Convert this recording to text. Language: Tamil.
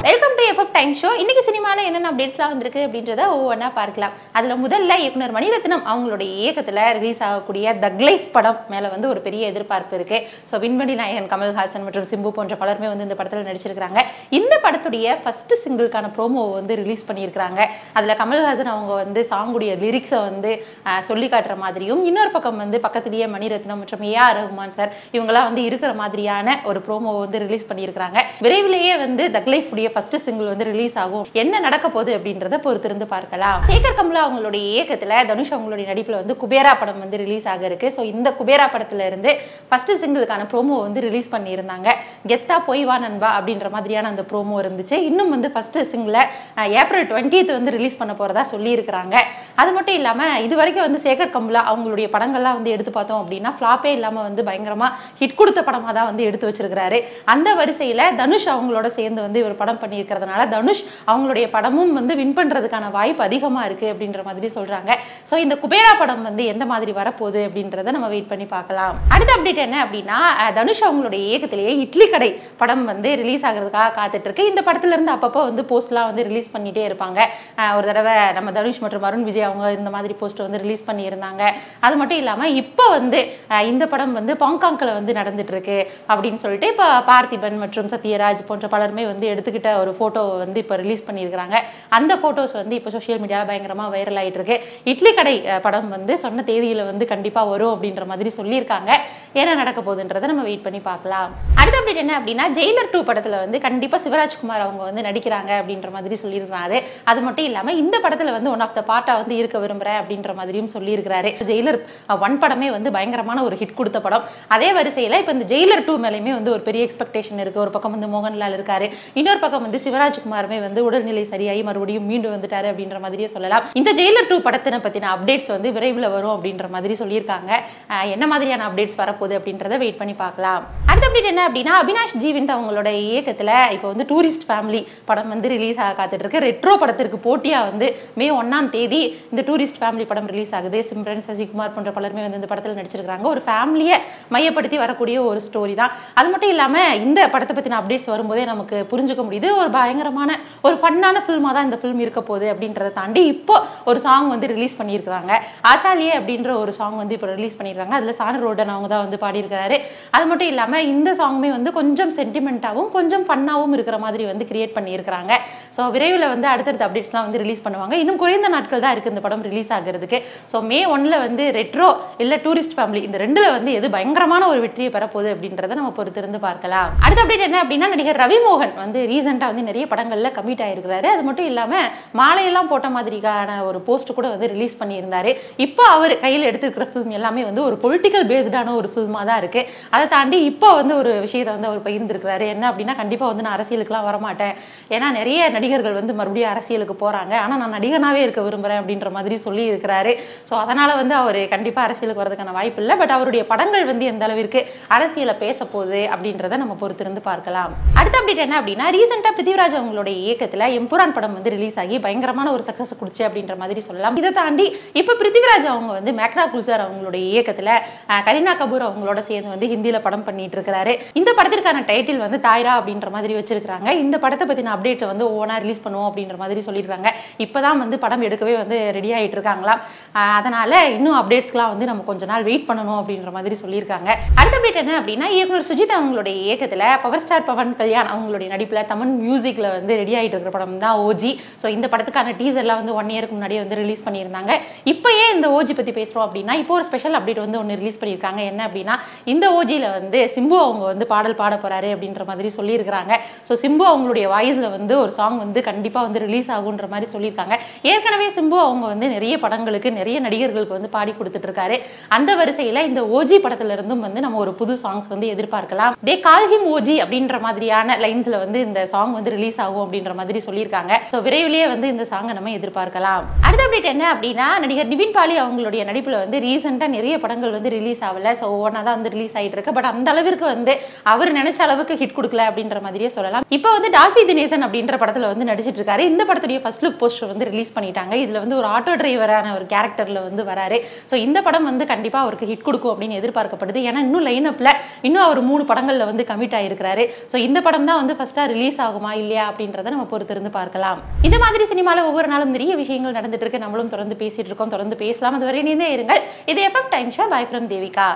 Welcome to FF time show. இன்னைக்கு சினிமால என்னென்ன அப்டேட்ஸ்லாம் வந்திருக்கு அப்படின்றத ஒவ்வொன்றா பார்க்கலாம். அதுல முதல்ல இயக்குனர் மணிரத்னம் அவங்களுடைய இயக்கத்துல ரிலீஸ் ஆகக்கூடிய தக் லைஃப் படம் மேல வந்து ஒரு பெரிய எதிர்பார்ப்பு இருக்கு. ஸோ விண்வெளி நாயகன் கமல்ஹாசன் மற்றும் சிம்பு போன்ற பலருமே வந்து இந்த படத்துல நடிச்சிருக்காங்க. இந்த படத்துடைய ஃபர்ஸ்ட் சிங்கிள்கான ப்ரோமோ வந்து ரிலீஸ் பண்ணியிருக்காங்க. அதுல கமல்ஹாசன் அவங்க வந்து சாங்குடைய லிரிக்ஸை வந்து சொல்லி காட்டுற மாதிரியும், இன்னொரு பக்கம் வந்து பக்கத்திலேயே மணிரத்னம் மற்றும் ஏஆர் ரஹ்மான் சார் இவங்கெல்லாம் வந்து இருக்கிற மாதிரியான ஒரு ப்ரோமோ வந்து ரிலீஸ் பண்ணியிருக்காங்க. விரைவிலேயே வந்து தக் லைஃப் உடைய ஃபர்ஸ்ட் சிங்கிள் வந்து ரிலீஸ் ஆகும். என்ன நடக்க போகுது அப்படின்றத பொறுத்திருந்து பார்க்கலாம். சேகர் கமலா அவங்களுடைய இயக்கத்துல தனுஷ் அவங்களுடைய நடிப்புல வந்து குபேரா படம் வந்து ரிலீஸ் ஆக இருக்கு. ஸோ இந்த குபேரா படத்துல இருந்து ஃபர்ஸ்ட் சிங்கிளுக்கான ப்ரோமோ வந்து ரிலீஸ் பண்ணியிருந்தாங்க. கெத்தா போய் வா நண்பா அப்படின்ற மாதிரியான அந்த ப்ரோமோ இருந்துச்சு. இன்னும் வந்து ஃபர்ஸ்ட் சிங்கிளை ஏப்ரல் 20th வந்து ரிலீஸ் பண்ண போறதா சொல்லி இருக்கிறாங்க. அது மட்டும் இல்லாம இது வரைக்கும் வந்து சேகர் கமலா அவங்களுடைய படங்கள்லாம் வந்து எடுத்து பார்த்தோம் அப்படின்னா ஃபிளாப்பே இல்லாம வந்து பயங்கரமா ஹிட் கொடுத்த படமா தான் வந்து எடுத்து வச்சிருக்கிறாரு. அந்த வரிசையில தனுஷ் அவங்களோட சேர்ந்து வந்து இவர் படம் பண்ணியிருக்கிறதுனால தனுஷ் அவங்களுடைய படமும் வந்து வின் பண்றதுக்கான வாய்ப்பு அதிகமா இருக்கு அப்படின்ற மாதிரி சொல்றாங்க. ஸோ இந்த குபேரா படம் வந்து எந்த மாதிரி வரப்போகுது அப்படின்றத நம்ம வெயிட் பண்ணி பார்க்கலாம். அடுத்த அப்டேட் என்ன அப்படின்னா, தனுஷ் அவங்களுடைய இயக்கத்திலேயே இட்லி கடை படம் வந்து ரிலீஸ் ஆகிறதுக்காக காத்துட்டு இருக்கு. இந்த படத்துல இருந்து அப்பப்போ வந்து போஸ்ட்லாம் வந்து ரிலீஸ் பண்ணிட்டே இருப்பாங்க. ஒரு தடவை நம்ம தனுஷ் மற்றும் அருண் விஜய் அவங்க இந்த மாதிரி போஸ்ட் வந்து ரிலீஸ் பண்ணியிருந்தாங்க. அது மட்டும் இல்லாம இப்போ வந்து இந்த படம் வந்து பாங்காங்ல வந்து நடந்துட்டு இருக்கு அப்படின்னு சொல்லிட்டு இப்போ பார்த்திபன் மற்றும் சத்யராஜ் போன்ற பலருமே வந்து எடுத்துக்கிட்ட ஒரு போட்டோ வந்து இப்போ ரிலீஸ் பண்ணியிருக்காங்க. அந்த போட்டோஸ் வந்து இப்போ சோஷியல் மீடியாவில் பயங்கரமா வைரல் ஆயிட்டு இருக்கு. இட்லி கடை படம் வந்து சொன்ன தேதியில வந்து கண்டிப்பா வரும் அப்படின்ற மாதிரி சொல்லியிருக்காங்க. என்ன நடக்க போகுதுன்றதை நம்ம வெயிட் பண்ணி பார்க்கலாம். அடுத்த அப்டேட் என்ன அப்படின்னா, ஜெயிலர் 2 படத்துல வந்து கண்டிப்பா சிவராஜ்குமார் அவங்க வந்து நடிக்கிறாங்க அப்படின்ற மாதிரி சொல்லியிருக்காரு. அது மட்டும் இல்லாம இந்த படத்துல வந்து ஒன் ஆஃப் த பார்ட்டா வந்து இருக்க விரும்புறேன் அப்படின்ற மாதிரியும் சொல்லியிருக்காரு. ஜெயிலர் 1 படமே வந்து பயங்கரமான ஒரு ஹிட் கொடுத்த படம். அதே வரிசையில இப்ப இந்த ஜெயிலர் 2 மேலேயுமே வந்து ஒரு பெரிய எக்ஸ்பெக்டேஷன் இருக்கு. ஒரு பக்கம் வந்து மோகன்லால் இருக்காரு, இன்னொரு பக்கம் வந்து சிவராஜ்குமாருமே வந்து உடல்நிலை சரியாகி மறுபடியும் மீண்டு வந்துட்டாரு அப்படின்ற மாதிரியே சொல்லலாம். இந்த ஜெயிலர் 2 படத்தினை பத்தின அப்டேட்ஸ் வந்து விரைவில் வரும் அப்படின்ற மாதிரி சொல்லியிருக்காங்க. என்ன மாதிரியான அப்டேட்ஸ் வரப்போகுது அப்படின்றத வெயிட் பண்ணி பார்க்கலாம். அடுத்த அப்டேட் என்ன அப்படின்னா, அபினாஷ் ஜீவிந்த் அவங்களோட இயக்கத்துல இப்போ வந்து டூரிஸ்ட் ஃபேமிலி படம் வந்து ரிலீஸ் ஆக காத்துட்டு இருக்கு. ரெட்ரோ படத்திற்கு போட்டியா வந்து மே 1 தேதி இந்த டூரிஸ்ட் ஃபேமிலி படம் ரிலீஸ் ஆகுது. சிம்ரன், சசிகுமார் போன்ற பலருமே வந்து இந்த படத்தில் நடிச்சிருக்காங்க. ஒரு ஃபேமிலியை மையப்படுத்தி வரக்கூடிய ஒரு ஸ்டோரி தான். அது மட்டும் இல்லாம இந்த படத்தை பத்தின அப்டேட்ஸ் வரும்போதே நமக்கு புரிஞ்சுக்க முடியுது. ஒரு பயங்கரமான ஒரு ஃபன்னான ஃபில்மா தான் இந்த ஃபில்ம் இருக்க போகுது அப்படின்றத தாண்டி இப்போ ஒரு சாங் வந்து ரிலீஸ் பண்ணியிருக்காங்க. ஆச்சாலியே அப்படின்ற ஒரு சாங் வந்து இப்போ ரிலீஸ் பண்ணியிருக்காங்க. அதுல சானு ரோடன் அவங்க தான் வந்து பாடியிருக்காரு. அது மட்டும் இல்லாம இந்த சாங்குமே வந்து கொஞ்சம் சென்டிமெண்டாவும் கொஞ்சம் ஃபன்னாவும் இருக்கிற மாதிரி வந்து கிரியேட் பண்ணியிருக்காங்க. ஸோ விரைவில் வந்து அடுத்தடுத்த அப்டேட்ஸ்லாம் வந்து ரிலீஸ் பண்ணுவாங்க. இன்னும் குறைந்த நாட்கள் தான் இருக்கு இந்த படம் ரிலீஸ் ஆகிறதுக்கு. ஸோ மே 1 வந்து ரெட்ரோ இல்ல டூரிஸ்ட் ஃபேமிலி இந்த ரெண்டுல வந்து எது பயங்கரமான ஒரு வெற்றியை பெறப்போகுது அப்படின்றத நம்ம பொறுத்திருந்து பார்க்கலாம். அடுத்த அப்டேட் என்ன அப்படின்னா, நடிகர் ரவிமோகன் வந்து ரீசெண்டா வந்து நிறைய படங்கள்ல கமிட் ஆயிருக்கிறாரு. அது மட்டும் இல்லாம மாலையெல்லாம் போட்ட மாதிரியான ஒரு போஸ்ட் கூட வந்து ரிலீஸ் பண்ணியிருந்தாரு. இப்போ அவர் கையில் எடுத்துக்கிற ஃபில்ம் எல்லாமே வந்து ஒரு பொலிட்டிக்கல் பேஸ்டான ஒரு ஃபில்மா தான் இருக்கு. அதை தாண்டி இப்போ வந்து ஒரு விஷயத்தை வந்து அவர் பகிர்ந்திருக்கிறாரு. என்ன அப்படின்னா, கண்டிப்பா வந்து நான் அரசியலுக்குலாம் வரமாட்டேன், ஏன்னா நிறைய நடிகர்கள் வந்து மறுபடியும் அரசியலுக்கு போறாங்க, ஆனா நான் நடிகனாவே இருக்க விரும்புறேன் அப்படின்ற மாதிரி சொல்லி இருக்கிறாரு. ஸோ அதனால வந்து அவர் கண்டிப்பா அரசியலுக்கு வரதுக்கான வாய்ப்பு இல்லை. பட் அவருடைய படங்கள் வந்து எந்த அளவிற்கு அரசியலை பேச போகுது அப்படின்றத நம்ம பொறுத்திருந்து பார்க்கலாம். அடுத்த அப்டேட் என்ன அப்படின்னா, ரீசெண்டா பிருத்திவிராஜ் அவங்களுடைய இயக்கத்துல எம்புரான் படம் வந்து ரிலீஸ் ஆகி பயங்கரமான ஒரு சக்சஸ் குடிச்சு அப்படின்ற மாதிரி சொல்லலாம். இதை தாண்டி இப்ப பிருத்திவிராஜ் அவங்க வந்து மேக்னா குல்சார் அவங்களுடைய இயக்கத்துல கரீனா கபூர் அவங்களோட சேர்ந்து வந்து ஹிந்தியில படம் பண்ணிட்டு இருக்கிறாரு. இந்த படத்திற்கான டைட்டில் வந்து தாய்ரா அப்படின்ற மாதிரி வச்சிருக்காங்க. இந்த படத்தை பத்தின அப்டேட்ஸ் வந்து ஒவ்வொன்றா ரிலீஸ் பண்ணுவோம் அப்படின்ற மாதிரி சொல்லியிருக்காங்க. இப்பதான் வந்து படம் எடுக்கவே வந்து ரெடி ஆயிட்டு இருக்காங்களாம். அதனால இன்னும் அப்டேட்ஸ்க்குலாம் வந்து நம்ம கொஞ்ச நாள் வெயிட் பண்ணணும் அப்படின்ற மாதிரி சொல்லியிருக்காங்க. அடுத்த அப்டேட் என்ன அப்படின்னா, இயக்குனர் சுஜித் அவங்களுடைய இயக்கத்துல பவர் ஸ்டார் பவன் கல்யாண் அவங்களுடைய நடிப்புல தமிழ் மியூசிக்ல வந்து ரெடி ஆயிட்டு இருக்கிற படம் தான் ஓஜி. ஸோ இந்த படத்துக்கான டீசர்லாம் வந்து 1 இயருக்கு முன்னாடியே வந்து ரிலீஸ் பண்ணியிருந்தாங்க. இப்போ ஏன் இந்த ஓஜி பத்தி பேசுறோம் அப்படின்னா, இப்போ ஒரு ஸ்பெஷல் அப்டேட் வந்து ஒன்று ரிலீஸ் பண்ணியிருக்காங்க. என்ன அப்படின்னா, இந்த ஓஜியில வந்து சிம்பு அவங்க வந்து பாடல் பாட போறாரு அப்படின்ற மாதிரி சொல்லியிருக்காங்க. ஸோ சிம்பு அவங்களுடைய வாய்ஸ்ல வந்து ஒரு சாங் வந்து கண்டிப்பா வந்து ரிலீஸ் ஆகுன்ற மாதிரி சொல்லியிருக்காங்க. ஏற்கனவே சிம்பு அவங்க வந்து நிறைய படங்களுக்கு நிறைய நடிகர்களுக்கு வந்து பாடி கொடுத்துட்டு இருக்காரு. அந்த வரிசையில இந்த ஓஜி படத்துல இருந்தும் வந்து நம்ம ஒரு புது சாங்ஸ் வந்து எதிர்பார்க்கலாம். தே கால் ஹிம் ஓஜி அப்படின்ற மாதிரியான லைன்ஸ்ல வந்து இந்த சாங் வந்து ரிலீஸ் ஆகும் அப்படின்ற மாதிரி சொல்லியிருக்காங்க. ஸோ விரைவிலேயே வந்து இந்த சாங்கை நம்ம எதிர்பார்க்கலாம். அடுத்த அப்டேட் என்ன அப்படின்னா, நடிகர் நிவின் பாலி அவங்களுடைய நடிப்புல வந்து ரீசெண்டா நிறைய படங்கள் வந்து ரிலீஸ் ஆகல. ஸோ ஒவ்வொன்றா தான் வந்து ரிலீஸ் ஆயிட்டு இருக்கு. பட் அந்த அளவிற்கு வந்து அவர் நினைச்ச அளவுக்கு ஹிட் கொடுக்கல அப்படின்ற மாதிரியே சொல்லலாம். இப்போ வந்து டால்பி தினேசன் அப்படின்ற படத்துல வந்து நடிச்சிட்டு இருக்காரு. இந்த படத்துடைய ஃபர்ஸ்ட் லுக் போஸ்டர் வந்து ரிலீஸ் பண்ணிட்டாங்க. இதுல வந்து ஒரு ஆட்டோ டிரைவரான ஒரு கேரக்டர்ல வந்து வராரு. ஸோ இந்த படம் வந்து கண்டிப்பா அவருக்கு ஹிட் கொடுக்கும் அப்படின்னு எதிர்பார்க்கப்படுது. ஏன்னா இன்னும் லைனப்ல இன்னும் அவர் 3 படங்கள்ல வந்து கமிட் ஆயிருக்கிறாரு. ஸோ இந்த படம் தான் வந்து ஃபர்ஸ்டா ரிலீஸ் ஆகுமா இல்லையா அப்படின்றத நம்ம பொறுத்திருந்து பார்க்கலாம். இந்த மாதிரி சினிமால ஒவ்வொரு நாளும் நிறைய விஷயங்கள் நடந்துட்டு இருக்கு. நம்மளும் தொடர்ந்து பேசிட்டு இருக்கோம், தொடர்ந்து பேசலாம். அதுவரை நீந்தே இருங்கள். இது FM time show. By from Devika.